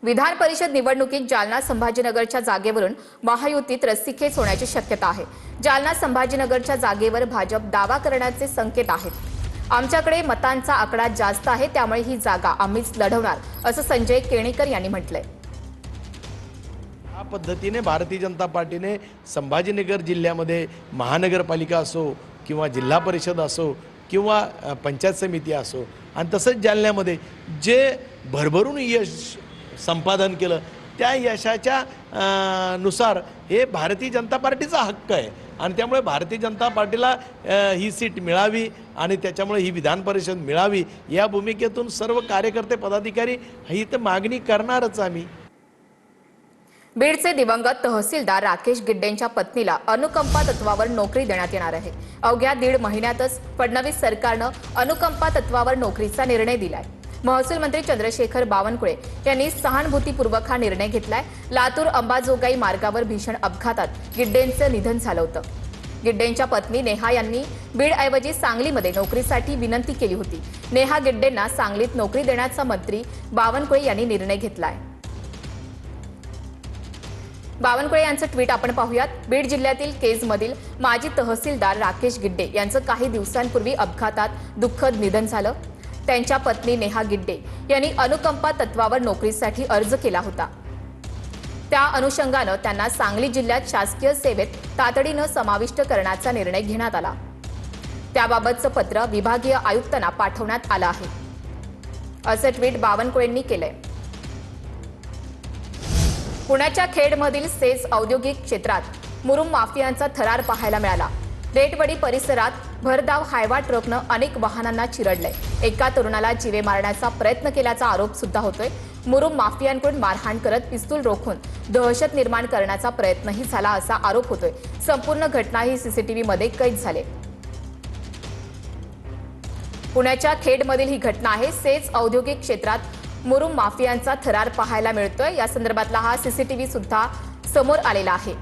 विधान परिषद निवडणुकीत जालना संभाजीनगरच्या जागेवरून महायुतीत रस्सीखेच होण्याची शक्यता आहे। जालना संभाजीनगरच्या जागेवर भाजप दावा करण्याचे संकेत आहेत। आमच्याकडे मतांचा आकडा जास्त आहे, त्यामुळे ही जागा आम्हीच लढवणार, असं संजय केणेकर यांनी म्हटलंय। या पद्धतीने भारतीय जनता पार्टीने संभाजीनगर जिल्ह्यामध्ये महानगरपालिका असो किंवा जिल्हा परिषद असो किंवा पंचायत समिती असो आणि तसंच जालन्यामध्ये जे भरभरून यश संपादन केलं त्या यशाच्या नुसार हे भारतीय जनता पार्टीचा हक्क आहे आणि त्यामुळे भारतीय जनता पार्टीला ही सीट मिळावी आणि त्याच्यामुळे ही विधान परिषद मिळावी या भूमिकेतून सर्व कार्यकर्ते पदाधिकारी ही तर मागणी करणारच आम्ही। बीडचे दिवंगत तहसीलदार राकेश गिड्डेंच्या पत्नीला अनुकंपा तत्वावर नोकरी देण्यात येणार आहे। अवघ्या 1.5 महिन्यातच फडणवीस सरकारनं अनुकंपा तत्वावर नोकरीचा निर्णय दिलाय। महसूल मंत्री चंद्रशेखर बावनकुळे यांनी सहानुभूतीपूर्वक हा निर्णय घेतलाय। लातूर अंबाजोगाई मार्गावर भीषण अपघातात गिड्डेंचं निधन झालं होतं। गिड्डेंच्या पत्नी नेहा यांनी बीडऐवजी सांगलीमध्ये नोकरीसाठी विनंती केली होती। नेहा गिड्डेंना सांगलीत नोकरी देण्याचा मंत्री बावनकुळे यांनी निर्णय घेतलाय। बावनकुळे यांचं ट्विट आपण पाहूयात। बीड जिल्ह्यातील केजमधील माजी तहसीलदार राकेश गिड्डे यांचं काही दिवसांपूर्वी अपघातात दुःखद निधन झालं। त्यांच्या पत्नी नेहा गिड्डे यांनी अनुकंपा तत्वावर नोकरीसाठी अर्ज केला होता। त्या अनुषंगानं त्यांना सांगली जिल्ह्यात शासकीय सेवेत तातडीनं समाविष्ट करण्याचा निर्णय घेण्यात आला। त्याबाबतचं पत्र विभागीय आयुक्तांना पाठवण्यात आलं आहे, असं ट्विट बावनकुळेंनी केलंय। पुण्याच्या खेडमधील सेज औद्योगिक क्षेत्रात मुरुम माफियांचा थरार पाहायला मिळाला। रेटवडी परिसरात भरधाव हायवा ट्रकनं अनेक वाहनांना चिरडलंय। एका तरुणाला जीवे मारण्याचा प्रयत्न केल्याचा आरोप सुद्धा होतोय। मुरुम माफियांकडून मारहाण करत पिस्तूल रोखून दहशत निर्माण करण्याचा प्रयत्नही झाला असा आरोप होतोय। संपूर्ण घटना ही सीसीटीव्हीमध्ये कैद झाली। पुण्याच्या खेडमधील ही घटना आहे। सेज औद्योगिक क्षेत्रात मुरुम माफियांचा थरार पाहायला मिळतोय। या संदर्भातला हा सीसीटीव्ही सुद्धा समोर आलेला आहे।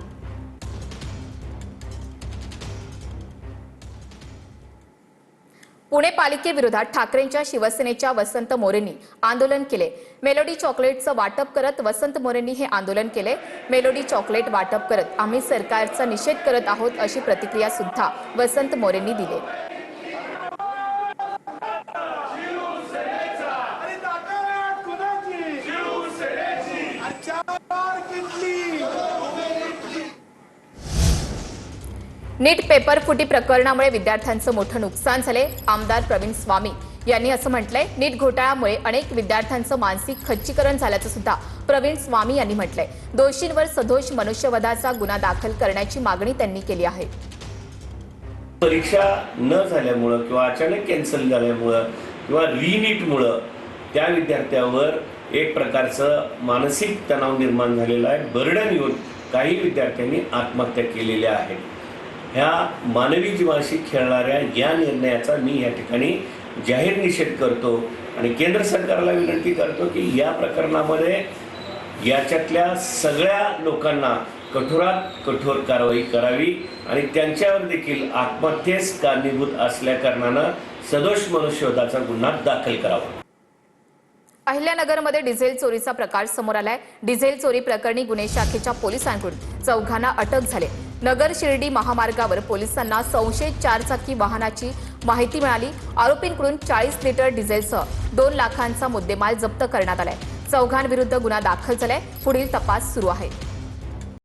पुणे पालिकेविरोधात ठाकरेंच्या शिवसेनेच्या वसंत मोरेंनी आंदोलन केले। मेलोडी चॉकलेटचं वाटप करत वसंत मोरेंनी हे आंदोलन केले। मेलोडी चॉकलेट वाटप करत आम्ही सरकारचा निषेध करत आहोत, अशी प्रतिक्रिया सुद्धा वसंत मोरेंनी दिली। नीट पेपर फुटी प्रकरणामुळे विद्यार्थ्यांचं मोठं नुकसान झाले। आमदार प्रवीण स्वामी यांनी असं म्हटलंय। नीट घोटाळ्यामुळे अनेक विद्यार्थ्यांचं मानसिक खच्चीकरण झाल्याचं सुद्धा प्रवीण स्वामी यांनी म्हटलंय। दोषींवर सदोष मनुष्यवधाचा गुन्हा दाखल करण्याची मागणी त्यांनी केली आहे। परीक्षा न झाल्यामुळे किंवा अचानक कॅन्सल झाल्यामुळे किंवा रिनीटमुळे त्या विद्यार्थ्यावर एक प्रकारचं मानसिक तणाव निर्माण झालेला आहे। बर्डन येऊन काही विद्यार्थ्यांनी आत्महत्या केलेल्या आहेत। ह्या मानवी जीवाशी खेळणाऱ्या या निर्णयाचा मी या ठिकाणी जाहीर निषेध करतो आणि केंद्र सरकारला विनंती करतो की या प्रकरणामध्ये याच्यातल्या सगळ्या लोकांना कठोरात कठोर कारवाई करावी आणि त्यांच्यावर देखील आत्महत्येस कारणीभूत असल्या कारणानं सदोष मनुष्यवधाचा गुन्हा दाखल करावा। अहिल्यानगरमध्ये डिझेल चोरीचा प्रकार समोर आलाय। डिझेल चोरी प्रकरणी गुन्हे शाखेच्या पोलिसांकडून 4घांना अटक झाली। नगर शिर्डी महामार्गावर पोलिसांना संशयित 4 चाकी वाहनाची माहिती मिळाली। आरोपींकडून 40 लिटर डिझेलसह 2 लाखांचा मुद्देमाल जप्त करण्यात आलाय। 4घांविरुद्ध गुन्हा दाखल झालाय। पुढील तपास सुरू आहे।